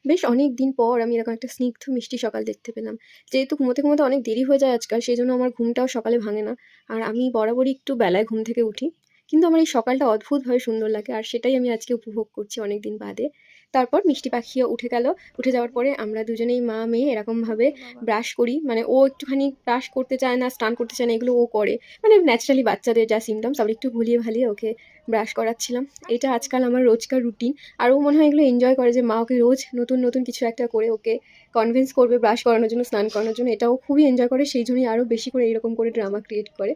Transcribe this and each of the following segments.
বেশ অনেক দিন পর আমি এরকম একটা স্নিগ্ধ মিষ্টি সকাল দেখতে পেলাম। যেহেতু ঘুমোতে, ঘুমোতে অনেক দেরি হয়ে যায় আজকাল, সেজন্য আমার ঘুমটাও সকালে ভাঙে না। আর আমি বরাবরই একটু বেলায় ঘুম থেকে উঠি। কিন্তু আমার এই সকালটা অদ্ভুতভাবে সুন্দর লাগে, আর সেটাই আমি আজকে উপভোগ করছি অনেকদিন বাদে। তারপর মিষ্টি পাখিও উঠে গেল। উঠে যাওয়ার পরে আমরা দুজনেই মা মেয়ে এরকমভাবে ব্রাশ করি। মানে ও একটুখানি ব্রাশ করতে চায় না, স্নান করতে চায় না, এগুলো ও করে। মানে ন্যাচারালি বাচ্চাদের যা সিম্পটমস, আমরা একটু ভুলিয়ে ভালিয়ে ওকে ব্রাশ করাচ্ছিলাম। এটা আজকাল আমার রোজকার রুটিন। আর ও মনে হয় এগুলো এনজয় করে যে মা ওকে রোজ নতুন নতুন কিছু একটা করে ওকে কনভিন্স করবে ব্রাশ করানোর জন্য, স্নান করানোর জন্য। এটাও খুবই এনজয় করে, সেই জন্যই আরও বেশি করে এরকম করে ড্রামা ক্রিয়েট করে।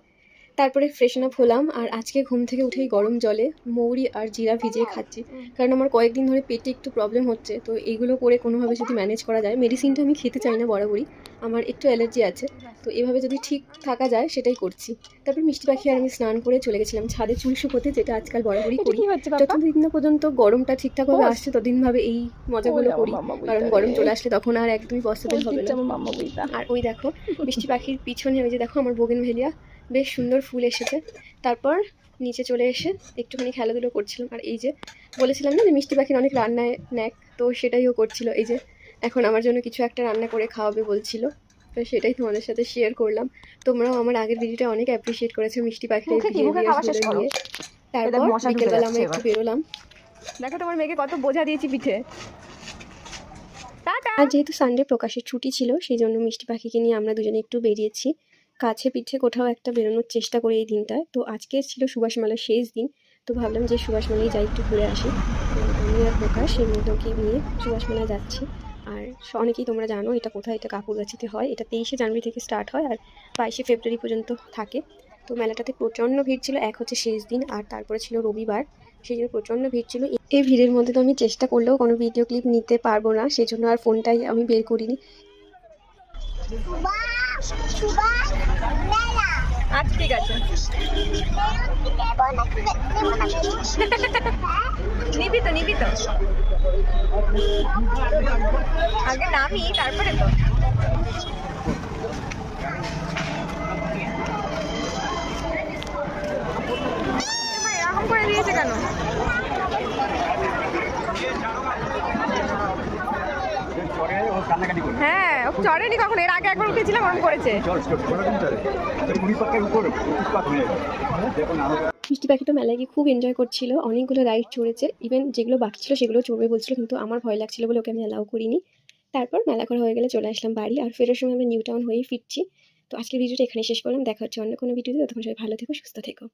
তারপরে ফ্রেশন আপ হলাম, আর আজকে ঘুম থেকে উঠেই গরম জলে মৌরি আর জিরা ভিজিয়ে খাচ্ছি। কারণ আমার কয়েকদিন ধরে পেটে একটু প্রবলেম হচ্ছে, তো এইগুলো করে কোনোভাবে যদি ম্যানেজ করা যায়। মেডিসিনটা আমি খেতে চাই না বরাবরই, আমার একটু অ্যালার্জি আছে, তো এভাবে যদি ঠিক থাকা যায় সেটাই করছি। তারপর মিষ্টি পাখি আর আমি স্নান করে চলে গেছিলাম ছাদে চুল শুকোতে, যেটা আজকাল বরাবরই করি। যতদিন না পর্যন্ত গরমটা ঠিকঠাকভাবে আসছে ততদিন ভাবে এই মজাগুলো করি, কারণ গরম চলে আসলে তখন আর একদমই পসিবল হবে না। আর ওই দেখো মিষ্টি পাখির পিছনে, ওই যে দেখো আমার বোগেনভেলিয়া বেশ সুন্দর ফুল এসেছে। তারপর নিচে চলে এসে একটুখানি খেলাধুলো করছিলাম। আর এই যে বলেছিলাম না যে মিষ্টি পাখির অনেক রান্নায় ন্যাক, তো সেটাই ও করছিল। এই যে এখন আমার জন্য কিছু একটা রান্না করে খাওয়াবে বলছিল, তো সেটাই তোমাদের সাথে শেয়ার করলাম। তোমরাও আমার আগের ভিডিওটা অনেক অ্যাপ্রিসিয়েট করেছো মিষ্টি পাখির এই বিহেভিয়ারগুলো নিয়ে। তারপর বিকেলবেলা আমরা একটু বেরোলাম। দেখো তোমার মেয়েকে কত বোঝা দিয়েছি পিঠে। আর যেহেতু সানডে প্রকাশের ছুটি ছিল, সেই জন্য মিষ্টি পাখিকে নিয়ে আমরা দুজনে একটু বেরিয়েছি কাছে পিঠে কোথাও একটা বেরোনোর চেষ্টা করি এই দিনটায়। তো আজকে ছিল সুভাষ মেলার শেষ দিন, তো ভাবলাম যে সুভাষ মেলায় যাই, একটু ঘুরে আসি। তো আমি আর প্রকাশ এই মধ্যকে নিয়ে সুভাষ মেলায় যাচ্ছি। আর অনেকেই তোমরা জানো এটা কোথায়, এটা কাকুরগাছিতে হয়। এটা 23শে জানুয়ারি থেকে স্টার্ট হয় আর 22শে ফেব্রুয়ারি পর্যন্ত থাকে। তো মেলাটাতে প্রচণ্ড ভিড় ছিল। এক হচ্ছে শেষ দিন, আর তারপরে ছিল রবিবার, সেই জন্য প্রচণ্ড ভিড় ছিল। এই ভিড়ের মধ্যে তো আমি চেষ্টা করলেও কোনো ভিডিও ক্লিপ নিতে পারবো না, সেই জন্য আর ফোনটাই আমি বের করিনি। আচ্ছা ঠিক আছে, নিবি তো আগে নামি তারপরে তো। এরকম করে দিয়েছে কেন? হ্যাঁ চড়েনি কখনো, এর আগে একবার উঠেছিলাম ওরকম করেছে। মিষ্টি পাখি তো মেলায় গিয়ে খুব এনজয় করছিল, অনেকগুলো রাইড চড়েছে। ইভেন যেগুলো বাকি ছিল সেগুলো চড়বে বলছিল, কিন্তু আমার ভয় লাগছিল বলে ওকে আমি অ্যালাউ করিনি। তারপর মেলা করা হয়ে গেলে চলে আসলাম বাড়ি, আর ফেরার সময় আমরা নিউ টাউন হয়েই ফিরছি। তো আজকের ভিডিওটা এখানে শেষ করলাম, দেখা হচ্ছে অন্য কোনো ভিডিওতে। ততক্ষণ সবাই ভালো থেকো, সুস্থ থেকো।